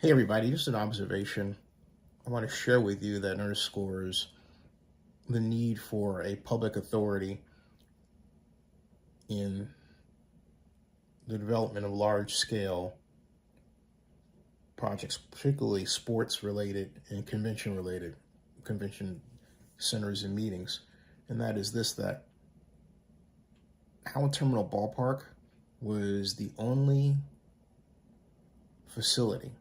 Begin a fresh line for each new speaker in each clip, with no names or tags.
Hey everybody, just an observation I want to share with you that underscores the need for a public authority in the development of large-scale projects, particularly sports-related and convention-related, convention centers and meetings. And that is this, that Howard Terminal Ballpark was the only facility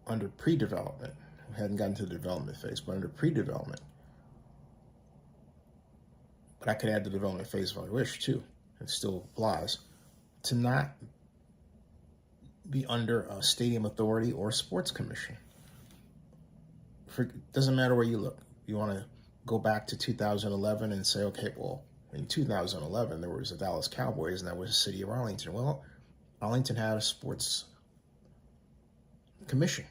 under pre-development, we hadn't gotten to the development phase, but under pre-development, but I could add the development phase if I wish too, it still applies, to not be under a stadium authority or sports commission. It doesn't matter where you look. You want to go back to 2011 and say, okay, well, in 2011, there was the Dallas Cowboys and that was the city of Arlington. Well, Arlington had a sports commission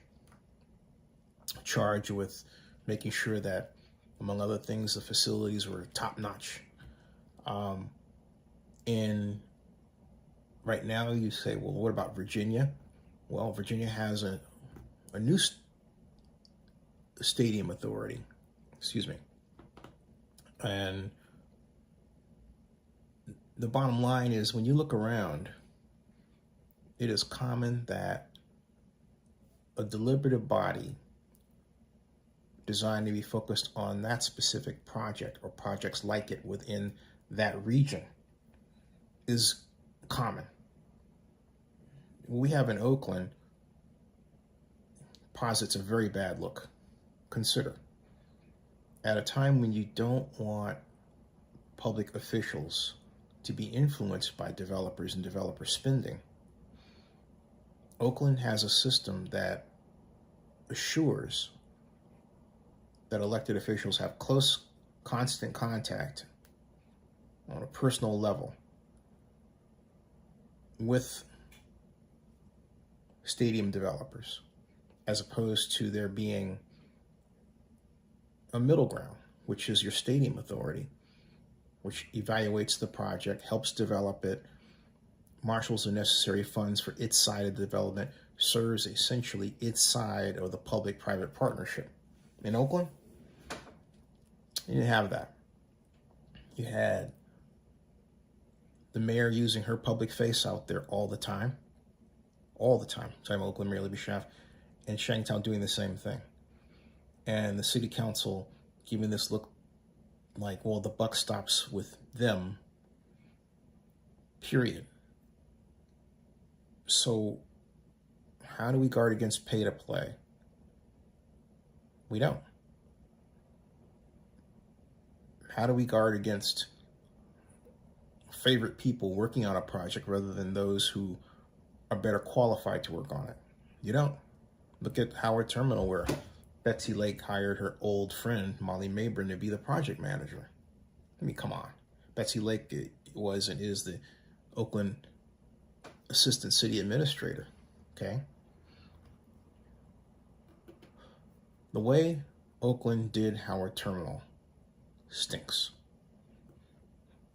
charged with making sure that, among other things, the facilities were top-notch. And right now you say, well, what about Virginia? Well, Virginia has a new stadium authority, and the bottom line is, when you look around, it is common that a deliberative body designed to be focused on that specific project or projects like it within that region is common. What we have in Oakland posits a very bad look. Consider, at a time when you don't want public officials to be influenced by developers and developer spending, Oakland has a system that assures that elected officials have close, constant contact on a personal level with stadium developers, as opposed to there being a middle ground, which is your stadium authority, which evaluates the project, helps develop it, marshals the necessary funds for its side of the development, serves essentially its side of the public-private partnership. In Oakland, you didn't have that. You had the mayor using her public face out there all the time. Same Oakland Mayor Libby Schaaf, and Shanghai doing the same thing. And the city council giving this look like, well, the buck stops with them, period. So how do we guard against pay to play? We don't. How do we guard against favorite people working on a project rather than those who are better qualified to work on it? You don't. Look at Howard Terminal, where Betsy Lake hired her old friend, Molly Mabry, to be the project manager. I mean, come on. Betsy Lake was and is the Oakland assistant city administrator, okay? The way Oakland did Howard Terminal stinks.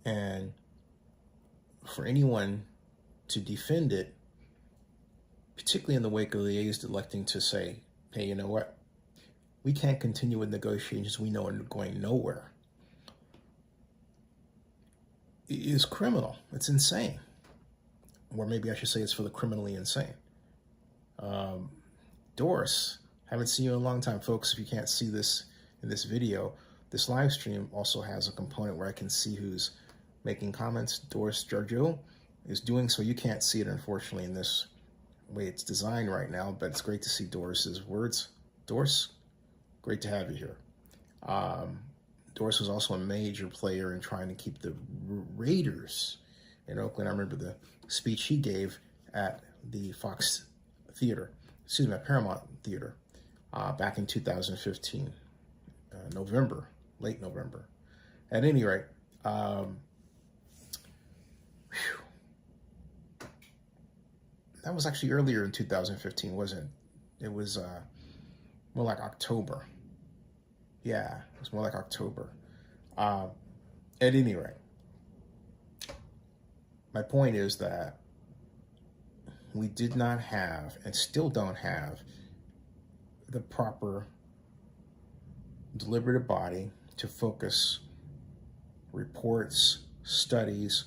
And for anyone to defend it, particularly in the wake of the A's electing to say, hey, you know what? We can't continue with negotiations we know are going nowhere, it is criminal. It's insane. Or maybe I should say it's for the criminally insane. Doris, haven't seen you in a long time, folks. If you can't see this in this video, this live stream also has a component where I can see who's making comments. Doris Giorgio is doing so. You can't see it, unfortunately, in this way it's designed right now, but it's great to see Doris's words. Doris, great to have you here. Doris was also a major player in trying to keep the Raiders in Oakland. I remember the speech he gave at the Fox Theater, Paramount Theater, back in 2015, November, late November. At any rate, that was actually earlier in 2015, wasn't it? It was more like October. Yeah, it was more like October. At any rate, my point is that we did not have and still don't have the proper deliberative body to focus reports, studies,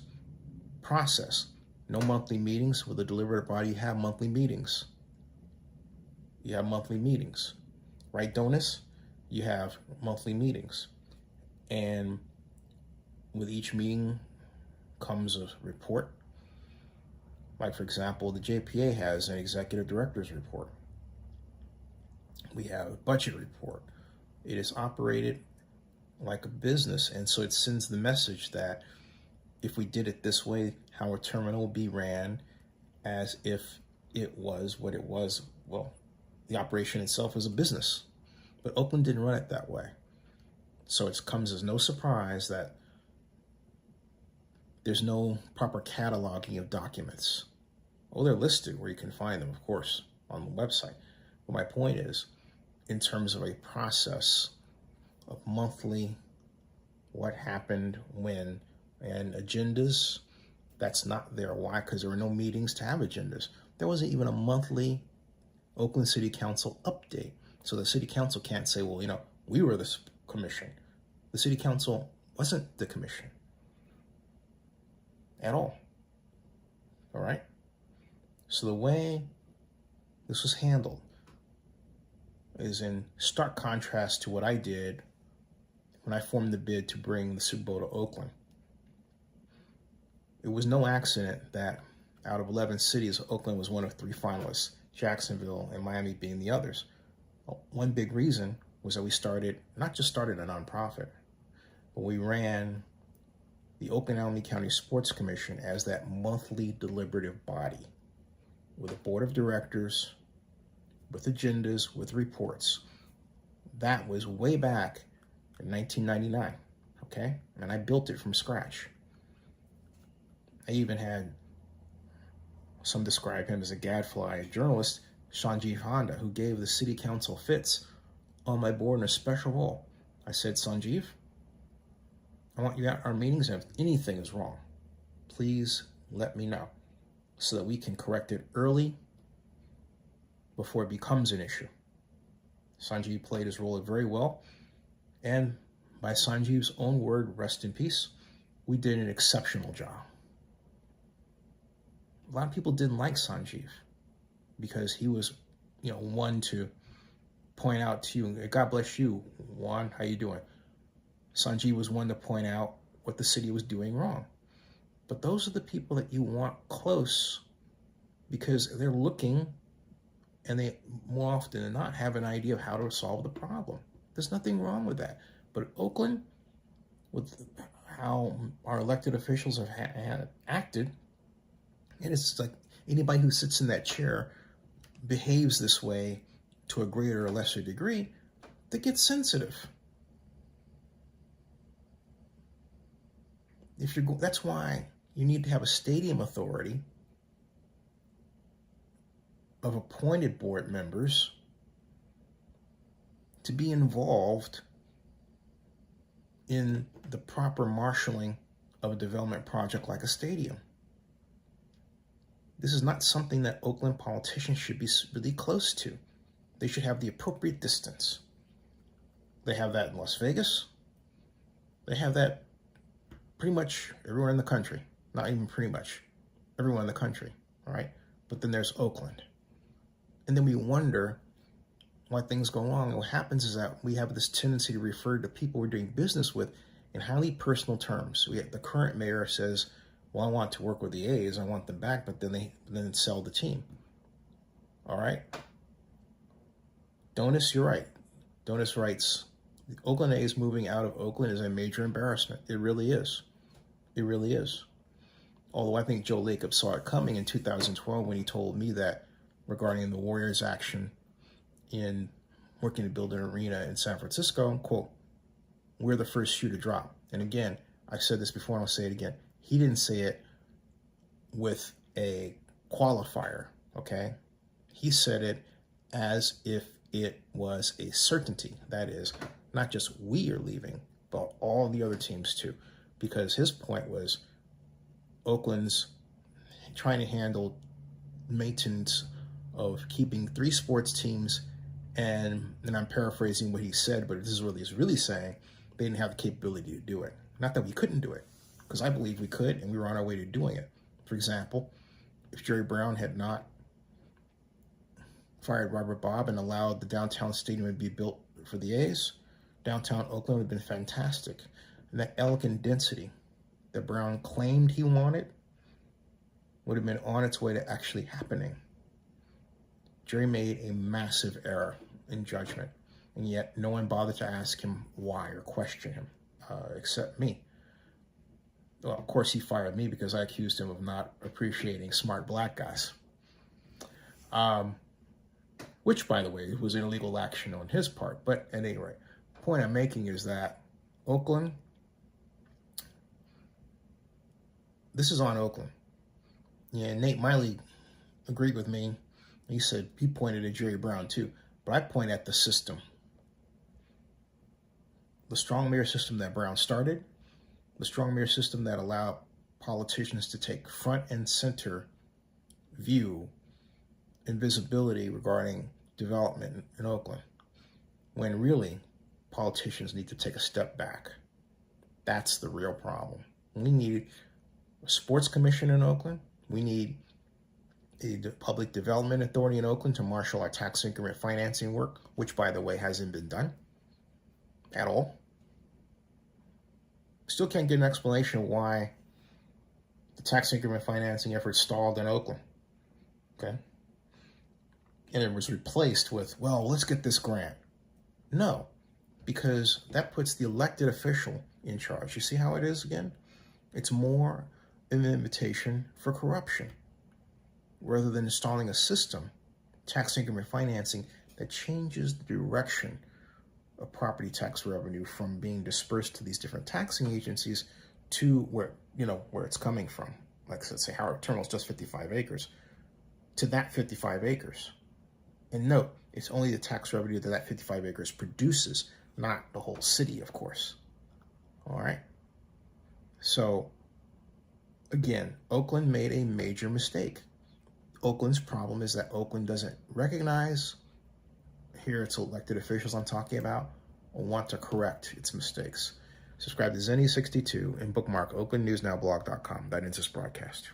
process. No monthly meetings. With a deliberative body, you have monthly meetings. You have monthly meetings. Right, Donis? You have monthly meetings. And with each meeting comes a report. Like, for example, the JPA has an executive director's report. We have a budget report. It is operated like a business, and so it sends the message that if we did it this way, Howard Terminal will be ran as if it was what it was. Well, the operation itself is a business, but Oakland didn't run it that way. So it comes as no surprise that there's no proper cataloging of documents. Oh, they're listed where you can find them, of course, on the website. But my point is, in terms of a process of monthly, what happened, when, and agendas, that's not there. Why? Because there were no meetings to have agendas. There wasn't even a monthly Oakland City Council update. So the City Council can't say, well, we were the commission. The City Council wasn't the commission at all. All right? So the way this was handled is in stark contrast to what I did when I formed the bid to bring the Super Bowl to Oakland. It was no accident that out of 11 cities, Oakland was one of 3 finalists, Jacksonville and Miami being the others. One big reason was that we not just started a nonprofit, but we ran the Oakland County Sports Commission as that monthly deliberative body with a board of directors, with agendas, with reports. That was way back in 1999, okay? And I built it from scratch. I even had some describe him as a gadfly journalist, Sanjeev Honda, who gave the city council fits on my board in a special role. I said, Sanjeev, I want you at our meetings, and if anything is wrong, please let me know so that we can correct it early before it becomes an issue. Sanjeev played his role very well, and by Sanjeev's own word, rest in peace, we did an exceptional job. A lot of people didn't like Sanjeev because he was, one to point out to you, God bless you, Juan, how you doing? Sanjeev was one to point out what the city was doing wrong. But those are the people that you want close because they're looking and they more often than not have an idea of how to solve the problem. There's nothing wrong with that. But Oakland, with how our elected officials have acted, and it's like anybody who sits in that chair behaves this way to a greater or lesser degree, they get sensitive. That's why you need to have a stadium authority of appointed board members to be involved in the proper marshaling of a development project like a stadium. This is not something that Oakland politicians should be really close to. They should have the appropriate distance. They have that in Las Vegas. They have that pretty much everywhere in the country. Not even pretty much, everywhere in the country, all right? But then there's Oakland. And then we wonder why things go wrong. And what happens is that we have this tendency to refer to people we're doing business with in highly personal terms. The current mayor says, well, I want to work with the A's, I want them back, but then they sell the team. All right? Donis, you're right. Donis writes, the Oakland A's moving out of Oakland is a major embarrassment. It really is. It really is. Although I think Joe Lacob saw it coming in 2012 when he told me that regarding the Warriors' action in working to build an arena in San Francisco, quote, we're the first shoe to drop. And again, I said this before and I'll say it again. He didn't say it with a qualifier, okay? He said it as if it was a certainty. That is, not just we are leaving, but all the other teams too. Because his point was Oakland's trying to handle maintenance of keeping 3 sports teams, and I'm paraphrasing what he said, but this is what he's really saying. They didn't have the capability to do it. Not that we couldn't do it, because I believe we could, and we were on our way to doing it. For example, if Jerry Brown had not fired Robert Bob and allowed the downtown stadium to be built for the A's, downtown Oakland would have been fantastic. And that elegant density that Brown claimed he wanted would have been on its way to actually happening. Jerry made a massive error in judgment, and yet no one bothered to ask him why or question him, except me. Well, of course, he fired me because I accused him of not appreciating smart black guys. Which, by the way, was an illegal action on his part. But at any rate, the point I'm making is that Oakland, this is on Oakland. Yeah, Nate Miley agreed with me. He said he pointed at Jerry Brown too, but I point at the system. The strong mayor system that Brown started, the strong mayor system that allowed politicians to take front and center view and visibility regarding development in Oakland, when really politicians need to take a step back. That's the real problem. We need a sports commission in Oakland. We need a public development authority in Oakland to marshal our tax increment financing work, which, by the way, hasn't been done at all. Still can't get an explanation of why the tax increment financing effort stalled in Oakland. Okay. And it was replaced with, well, let's get this grant. No, because that puts the elected official in charge. You see how it is again? It's more an invitation for corruption rather than installing a system, tax increment financing, that changes the direction of property tax revenue from being dispersed to these different taxing agencies to where it's coming from. Like, let's say Howard Terminal is just 55 acres, to that 55 acres. And note, it's only the tax revenue that 55 acres produces, not the whole city, of course. All right. So, again, Oakland made a major mistake. Oakland's problem is that Oakland doesn't recognize, here it's elected officials I'm talking about, or want to correct its mistakes. Subscribe to Zenny62 and bookmark oaklandnewsnowblog.com. That ends this broadcast.